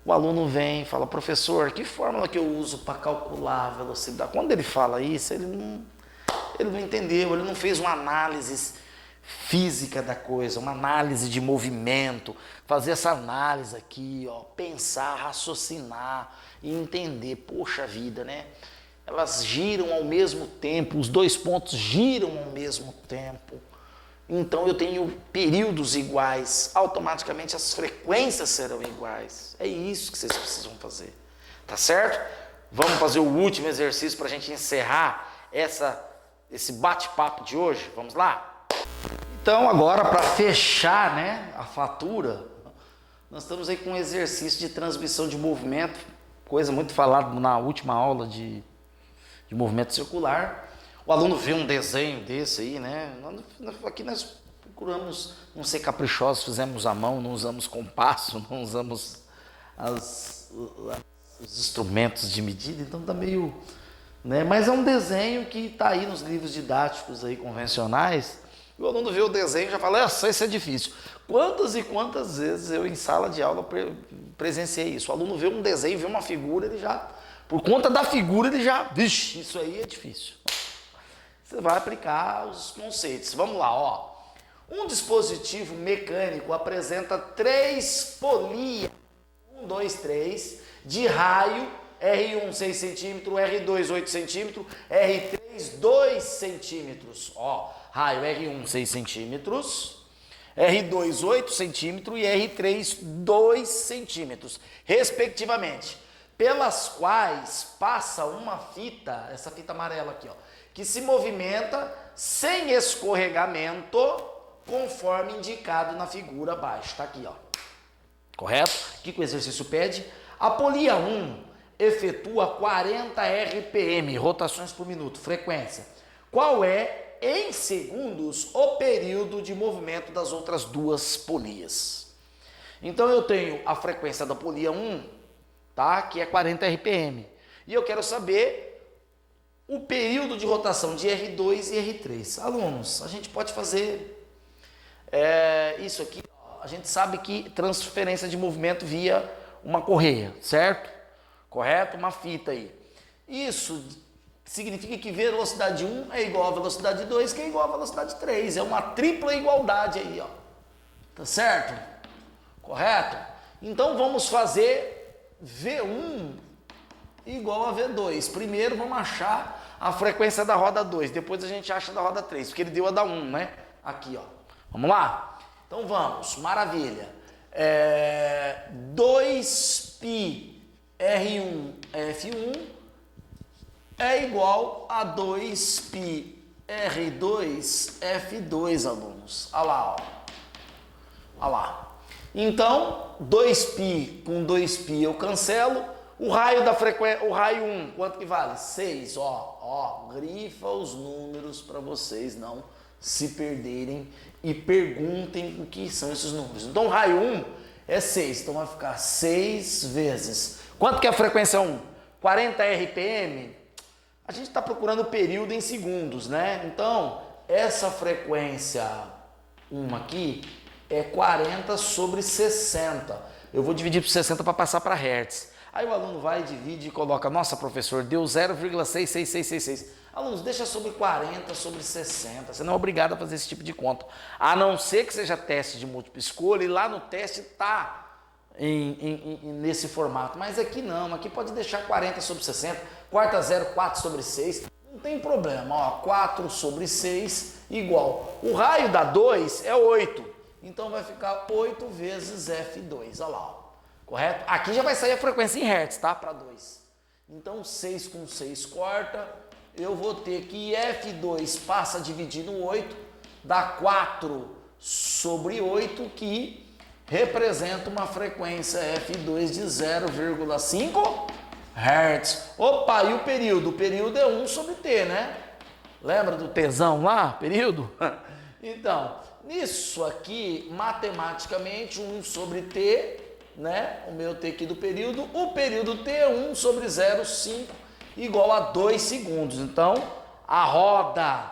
O aluno vem e fala, professor, que fórmula que eu uso para calcular a velocidade? Quando ele fala isso, ele não entendeu, ele não fez uma análise física da coisa, uma análise de movimento, fazer essa análise aqui, ó, pensar, raciocinar e entender, poxa vida, né? Elas giram ao mesmo tempo, os 2 pontos giram ao mesmo tempo. Então eu tenho períodos iguais, automaticamente as frequências serão iguais. É isso que vocês precisam fazer, tá certo? Vamos fazer o último exercício para a gente encerrar esse bate-papo de hoje. Vamos lá? Então agora, para fechar, né, a fatura, nós estamos aí com um exercício de transmissão de movimento, coisa muito falada na última aula de movimento circular. O aluno vê um desenho desse aí, né? Aqui nós procuramos não ser caprichosos, fizemos à mão, não usamos compasso, não usamos os instrumentos de medida, então tá meio, né? Mas é um desenho que está aí nos livros didáticos aí convencionais. O aluno vê o desenho e já fala, isso é difícil. Quantas e quantas vezes eu em sala de aula presenciei isso? O aluno vê um desenho, vê uma figura, ele já, por conta da figura, ele já, vixe, isso aí é difícil. Você vai aplicar os conceitos. Vamos lá, ó. Um dispositivo mecânico apresenta 3 polias, 1, 2, 3, de raio, R1 6 cm, R2 8 cm, R3 2 cm. Ó, raio R1 6 cm, R2 8 cm e R3 2 cm, respectivamente, pelas quais passa uma fita, essa fita amarela aqui, ó, que se movimenta sem escorregamento, conforme indicado na figura abaixo. Está aqui, ó. Correto? O que o exercício pede? A polia 1 efetua 40 RPM, rotações por minuto, frequência. Qual é, em segundos, o período de movimento das outras 2 polias? Então eu tenho a frequência da polia 1, tá? Que é 40 RPM. E eu quero saber o período de rotação de R2 e R3. Alunos, a gente pode fazer isso aqui. A gente sabe que transferência de movimento via uma correia, certo? Correto? Uma fita aí. Isso significa que velocidade 1 é igual a velocidade 2, que é igual a velocidade 3. É uma tripla igualdade aí, ó. Tá certo? correto? Então vamos fazer V1 igual a V2. Primeiro vamos achar a frequência da roda 2, depois a gente acha da roda 3, porque ele deu a da 1, né? Aqui, ó. Vamos lá? Então vamos, maravilha. 2πr1 F1 é igual a 2πr2 F2, alunos. Olha lá, ó. Olha lá. Então, 2π com 2π eu cancelo. O raio da frequência, o raio 1, quanto que vale? 6, ó. Grifa os números para vocês não se perderem e perguntem o que são esses números. Então, o raio 1 é 6, então vai ficar 6 vezes. Quanto que é a frequência 1? 40 RPM? A gente está procurando o período em segundos, né? Então, essa frequência 1 aqui é 40 sobre 60. Eu vou dividir por 60 para passar para Hertz. Aí o aluno vai, divide e coloca, nossa, professor, deu 0,66666. Alunos, deixa sobre 40 sobre 60. Você não é obrigado a fazer esse tipo de conta. A não ser que seja teste de múltipla escolha e lá no teste está nesse formato. Mas aqui não, aqui pode deixar 40 sobre 60, quarta 0, 4 sobre 6. Não tem problema, ó, 4 sobre 6 igual. O raio da 2 é 8. Então vai ficar 8 vezes F2, olha lá, ó. Correto? Aqui já vai sair a frequência em Hertz, tá? Para 2. Então 6 com 6 corta, eu vou ter que F2 passa a dividir no 8, dá 4 sobre 8, que representa uma frequência F2 de 0,5 Hz. Opa, e o período? O período é 1 sobre T, né? Lembra do Tzão lá, período? Então, nisso aqui, matematicamente, 1 sobre T, né? O meu T aqui do período, o período T é 1 sobre 0,5 igual a 2 segundos. Então, a roda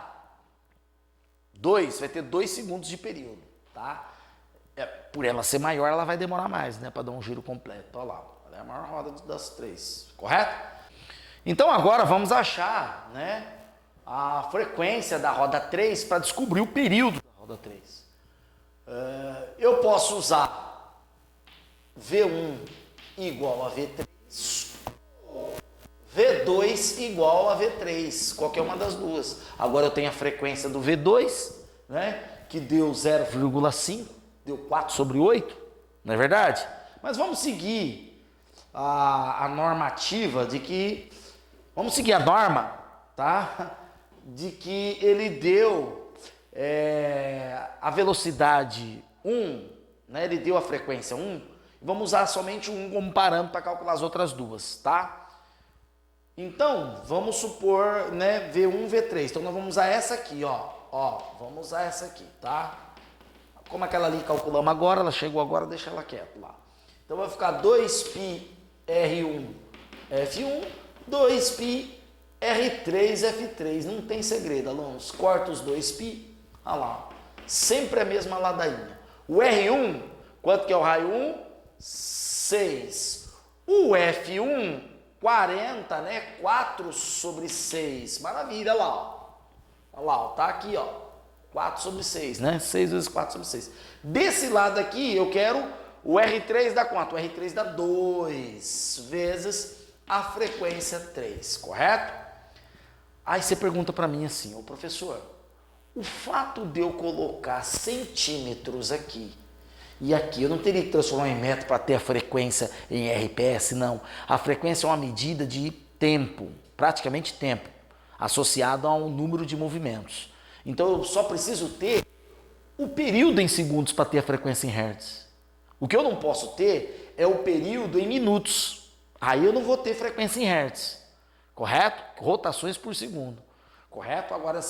2 vai ter 2 segundos de período, tá? Por ela ser maior, ela vai demorar mais, né? Para dar um giro completo. Olha lá, ela é a maior roda das 3, correto? Então, agora vamos achar, né, a frequência da roda 3 para descobrir o período da roda 3. Eu posso usar V1 igual a V3, V2 igual a V3, qualquer uma das duas. Agora eu tenho a frequência do V2, né, que deu 0,5, deu 4 sobre 8, não é verdade? Mas vamos seguir a normativa de que, vamos seguir a norma, tá? De que ele deu a velocidade 1, né, ele deu a frequência 1, vamos usar somente um como parâmetro para calcular as outras duas, tá? Então, vamos supor, né, V1, V3. Então, nós vamos usar essa aqui, ó. Vamos usar essa aqui, tá? Como aquela ali calculamos agora, ela chegou agora, deixa ela quieta lá. Então, vai ficar 2π R1 F1, 2π R3 F3. Não tem segredo, alunos. Corta os 2π, olha lá. Sempre a mesma ladainha. O R1, quanto que é o raio 1? 6. O F1, 40, né? 4 sobre 6. Maravilha, olha lá, ó. Olha lá, ó, tá aqui, ó. 4 sobre 6, né? 6 vezes 4 sobre 6. Desse lado aqui, eu quero o R3 dá quanto? O R3 dá 2 vezes a frequência 3, correto? Aí você pergunta para mim assim, ô professor, o fato de eu colocar centímetros aqui e aqui, eu não teria que transformar em metro para ter a frequência em RPS, não. A frequência é uma medida de tempo, praticamente tempo, associado a um número de movimentos. Então eu só preciso ter o período em segundos para ter a frequência em hertz. O que eu não posso ter é o período em minutos. Aí eu não vou ter frequência em hertz, correto? Rotações por segundo, correto? Agora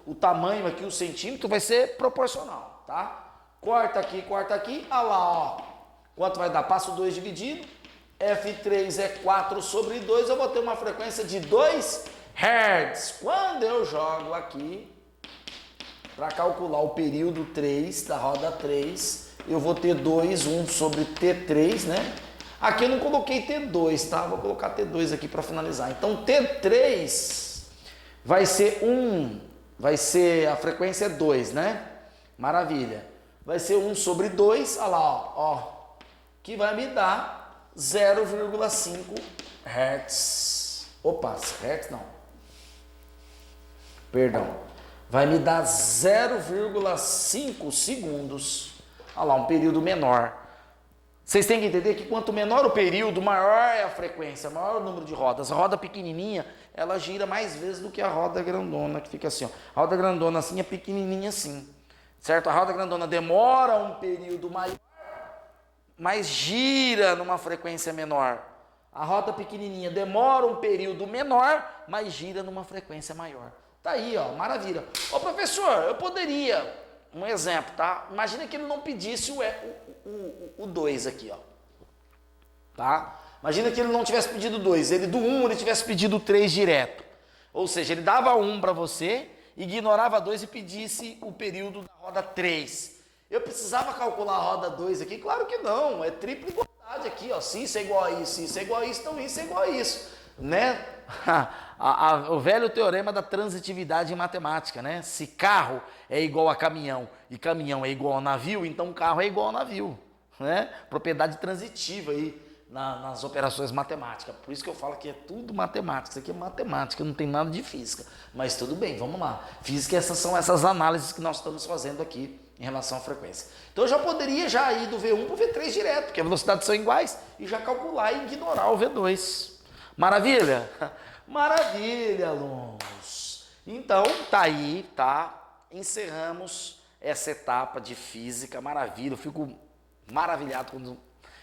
o tamanho aqui, o centímetro, vai ser proporcional, tá? Corta aqui, olha lá, ó. Quanto vai dar? Passo 2 dividido. F3 é 4 sobre 2, eu vou ter uma frequência de 2 Hz. Quando eu jogo aqui, para calcular o período 3 da roda 3, eu vou ter 2, 1 sobre T3, né? Aqui eu não coloquei T2, tá? Vou colocar T2 aqui para finalizar. Então, T3 vai ser 1, vai ser, a frequência é 2, né? Maravilha. Vai ser 1 sobre 2, olha lá, ó. que vai me dar 0,5 Hz. Opa, Hz não. Perdão. Vai me dar 0,5 segundos. Olha lá, um período menor. Vocês têm que entender que quanto menor o período, maior é a frequência, maior o número de rodas. A roda pequenininha, ela gira mais vezes do que a roda grandona, que fica assim, ó. A roda grandona assim é pequenininha assim, certo? A roda grandona demora um período maior, mas gira numa frequência menor. A roda pequenininha demora um período menor, mas gira numa frequência maior. Tá aí, ó, maravilha. Ô professor, eu poderia, um exemplo, tá? Imagina que ele não pedisse o 2 aqui, ó. Tá? Imagina que ele não tivesse pedido 2, ele do 1 ele tivesse pedido 3 direto. Ou seja, ele dava 1 para você, ignorava 2 e pedisse o período da roda 3. Eu precisava calcular a roda 2 aqui? Claro que não, é tripla igualdade aqui, ó. Se isso é igual a isso, isso é igual a isso, então isso é igual a isso, né? O velho teorema da transitividade em matemática, né? Se carro é igual a caminhão e caminhão é igual a navio, então carro é igual a navio, né? Propriedade transitiva aí nas operações matemáticas. Por isso que eu falo que é tudo matemática. Isso aqui é matemática, não tem nada de física. Mas tudo bem, vamos lá. Física, são essas análises que nós estamos fazendo aqui em relação à frequência. Então eu já poderia já ir do V1 para o V3 direto, porque as velocidades são iguais, e já calcular e ignorar o V2. Maravilha? Maravilha, alunos! Então, tá aí, tá? Encerramos essa etapa de física, maravilha. Eu fico maravilhado quando,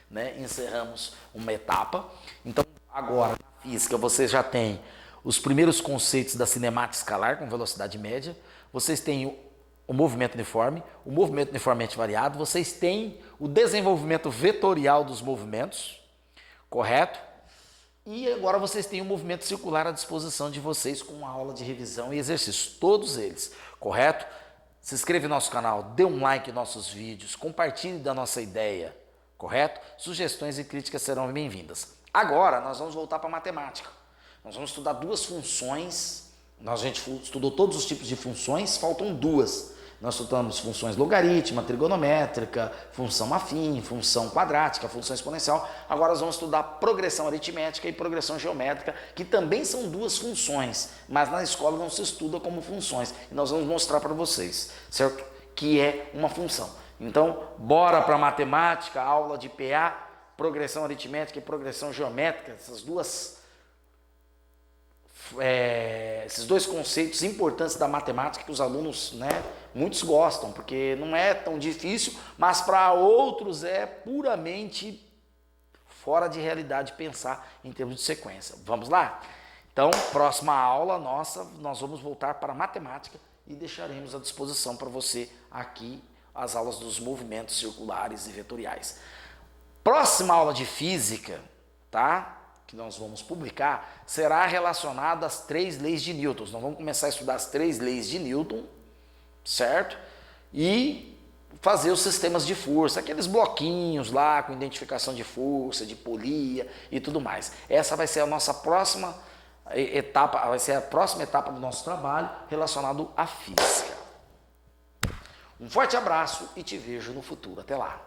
né, encerramos uma etapa. Então, agora, na física, você já tem os primeiros conceitos da cinemática escalar com velocidade média, vocês têm o movimento uniformemente variado, vocês têm o desenvolvimento vetorial dos movimentos, correto? E agora vocês têm o movimento circular à disposição de vocês com a aula de revisão e exercícios, todos eles, correto? Se inscreva no nosso canal, dê um like em nossos vídeos, compartilhe da nossa ideia, correto? Sugestões e críticas serão bem-vindas. Agora nós vamos voltar para a matemática. Nós vamos estudar duas funções, a gente estudou todos os tipos de funções, faltam duas. Nós estudamos funções logarítmica, trigonométrica, função afim, função quadrática, função exponencial. Agora nós vamos estudar progressão aritmética e progressão geométrica, que também são duas funções, mas na escola não se estuda como funções. E nós vamos mostrar para vocês, certo? Que é uma função. Então, bora para matemática, aula de PA, progressão aritmética e progressão geométrica, esses dois conceitos importantes da matemática que os alunos, né, muitos gostam, porque não é tão difícil, mas para outros é puramente fora de realidade pensar em termos de sequência. Vamos lá? Então, próxima aula nossa, nós vamos voltar para a matemática e deixaremos à disposição para você aqui as aulas dos movimentos circulares e vetoriais. Próxima aula de física, tá? Que nós vamos publicar, será relacionada às 3 leis de Newton. Nós vamos começar a estudar as 3 leis de Newton, certo? E fazer os sistemas de força, aqueles bloquinhos lá com identificação de força, de polia e tudo mais. Essa vai ser a nossa próxima etapa, vai ser a próxima etapa do nosso trabalho relacionado à física. Um forte abraço e te vejo no futuro. Até lá!